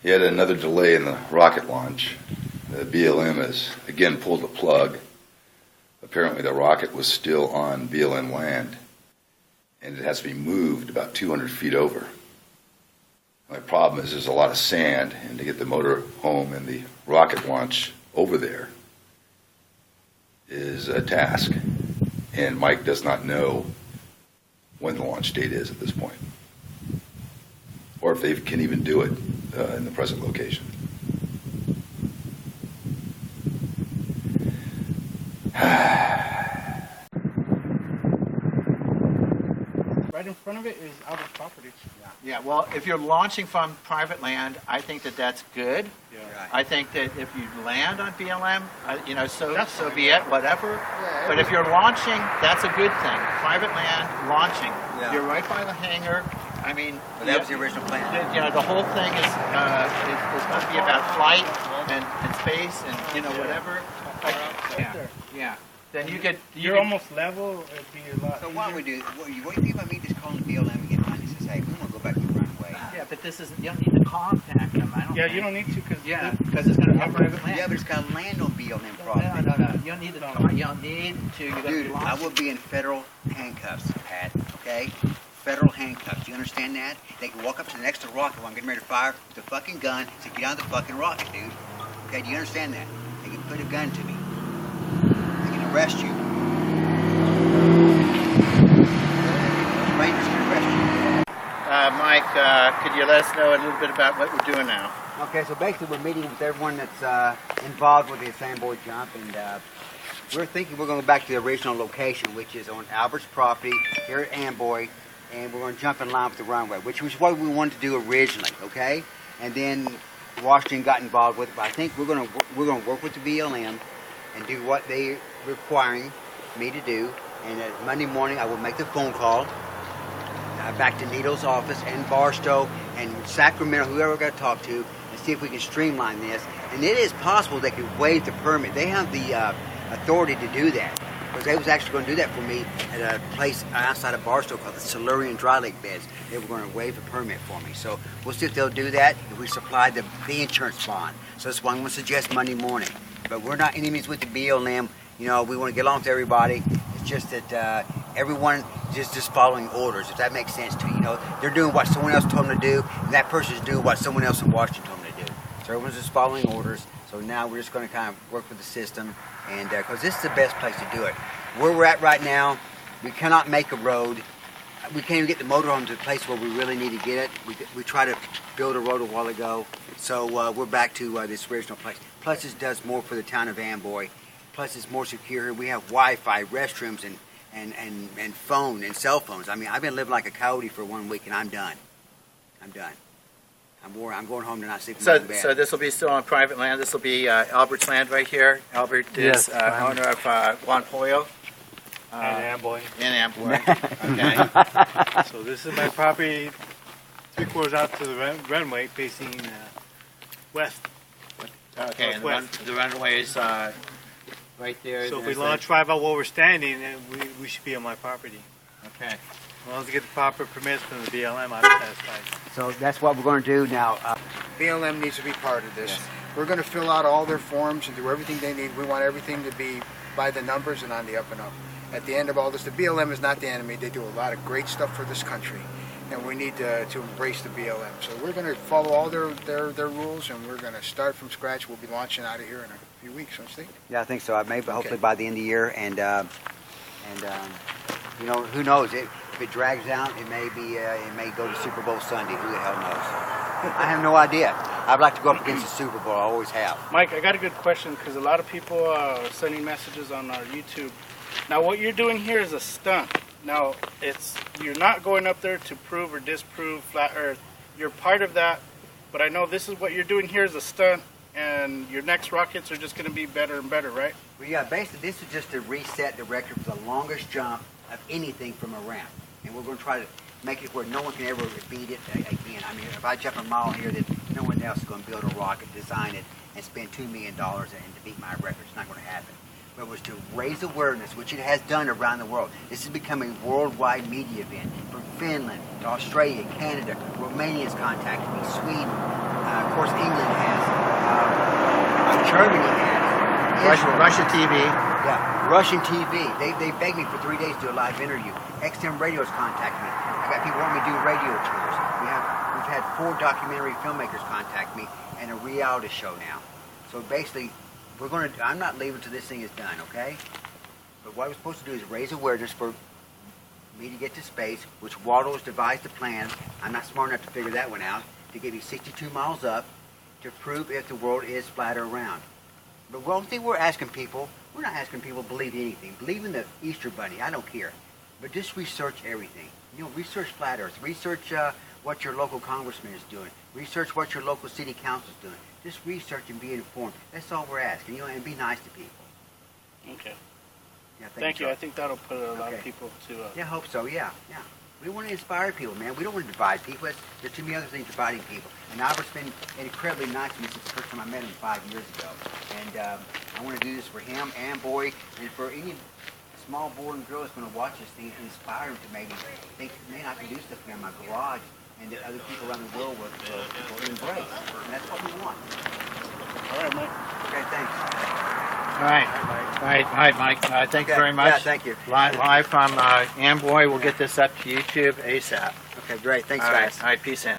Yet another delay in the rocket launch. The BLM has again pulled the plug. Apparently the rocket was still on BLM land, and it has to be moved about 200 feet over. My problem is there's a lot of sand, and to get the motor home and the rocket launch over there is a task. And Mike does not know when the launch date is at this point, or if they can even do it in the present location. Right in front of it is Albert's property. Yeah, well, if you're launching from private land, I think that that's good. Yeah. Right. I think that if you land on BLM, so be it, whatever. But if you're launching, that's a good thing. Private land, launching. Yeah. You're right by the hangar. I mean, But that was the original plan. the whole thing is going to be about flight and space and whatever. Yeah. Then You're almost level. It'd be a lot. So why don't we do? What do you think about me just calling BLM and getting on this and say, we want to go back to the runway? Yeah, but this isn't. You don't need to contact them. I don't. Yeah, think. you don't need to because Because it's going to have private land. Yeah, but it's got to land on BLM property. No. You don't need to. You don't need to. You're going to Dude, be I lost. will be in federal handcuffs, Pat, okay? Federal handcuffs. You understand that? They can walk up to the next to the rocket while I'm getting ready to fire with a fucking gun to get out of the fucking rocket, dude. Okay, do you understand that? They can put a gun to me. They can arrest you. Those Rangers can arrest you. Mike, could you let us know a little bit about what we're doing now? Okay, so basically we're meeting with everyone that's involved with the Amboy jump, and we're thinking we're going to go back to the original location, which is on Albert's property here at Amboy, and we're going to jump in line with the runway, which was what we wanted to do originally, okay? And then Washington got involved with it, but I think we're going to work with the BLM and do what they're requiring me to do. And Monday morning I will make the phone call back to Nito's office and Barstow and Sacramento, whoever we're going to talk to, and see if we can streamline this. And it is possible they could waive the permit. They have the authority to do that. Because they was actually going to do that for me at a place outside of Barstow called the Silurian Dry Lake Beds. They were going to waive the permit for me. So we'll see if they'll do that if we supply the insurance bond. So that's why I'm going to suggest Monday morning. But we're not enemies with the BLM. You know, we want to get along with everybody. It's just that everyone is just following orders, if that makes sense to you. You know, they're doing what someone else told them to do, and that person's doing what someone else in Washington told them to do. So everyone's just following orders. So now we're just going to kind of work with the system, and because this is the best place to do it. Where we're at right now, we cannot make a road. We can't even get the motorhome to the place where we really need to get it. We tried to build a road a while ago, so we're back to this original place. Plus, this does more for the town of Amboy. Plus, it's more secure. We have Wi-Fi, restrooms, and phone and cell phones. I mean, I've been living like a coyote for 1 week, and I'm done. I'm done. I'm going home tonight. Sleeping in bed. So this will be still on private land. This will be Albert's land right here. Albert is owner of Juan Pollo. And Amboy. In Amboy. Okay. So this is my property, 3/4 out to the runway, facing west. Okay, and the runway is right there. So if we launch right about where we're standing, then we should be on my property. Okay. As long as we get the proper permits from the BLM, I'm satisfied. So that's what we're going to do now. BLM needs to be part of this. Yes. We're going to fill out all their forms and do everything they need. We want everything to be by the numbers and on the up and up. At the end of all this, the BLM is not the enemy. They do a lot of great stuff for this country, and we need to embrace the BLM. So we're going to follow all their rules, and we're going to start from scratch. We'll be launching out of here in a few weeks, don't you think? Yeah, I think so. Maybe hopefully Okay. by the end of the year, and you know, who knows? If it drags out, it may go to Super Bowl Sunday. Who the hell knows? I have no idea. I'd like to go up against the Super Bowl. I always have. Mike, I got a good question because a lot of people are sending messages on our YouTube. Now, what you're doing here is a stunt. Now, you're not going up there to prove or disprove flat Earth. You're part of that, but I know this is what you're doing here is a stunt, and your next rockets are just going to be better and better, right? Well, yeah, basically this is just to reset the record for the longest jump of anything from a ramp. And we're going to try to make it where no one can ever beat it again. I mean, if I jump a mile here, then no one else is going to build a rocket, design it, and spend $2 million and to beat my record. It's not going to happen. But it was to raise awareness, which it has done around the world. This has become a worldwide media event. From Finland to Australia, Canada, Romania's contacted me, Sweden, Of course, England has. Germany has. Russia TV. Yeah, Russian TV. They begged me for 3 days to do a live interview. XM Radio's contacted me. I got people wanting me to do radio tours. We've had 4 documentary filmmakers contact me and a reality show now. So basically, I'm not leaving till this thing is done, okay? But what we're supposed to do is raise awareness for me to get to space, which Waldo's devised a plan. I'm not smart enough to figure that one out. To get me 62 miles up to prove if the world is flat or round. But one thing we're asking people, we're not asking people to believe anything. Believe in the Easter Bunny, I don't care. But just research everything. Research flat Earth. Research what your local congressman is doing. Research what your local city council is doing. Just research and be informed. That's all we're asking. And be nice to people. Okay. Yeah, Thank you. I think that'll put a lot of people to. Yeah, I hope so. Yeah. We want to inspire people, man. We don't want to divide people. There's too many other things dividing people. And Albert's been incredibly nice to me since the first time I met him 5 years ago. And I want to do this for him, Amboy, and for any small boy and girl that's going to watch this thing and inspire them to maybe think, man, I can do stuff here in my garage, and that other people around the world will embrace. And that's what we want. All right, Mike. Okay, thanks. All right, Mike. Thank you very much. Yeah, thank you. Live from Amboy. We'll get this up to YouTube ASAP. Okay, great. Thanks, All guys. right, peace in.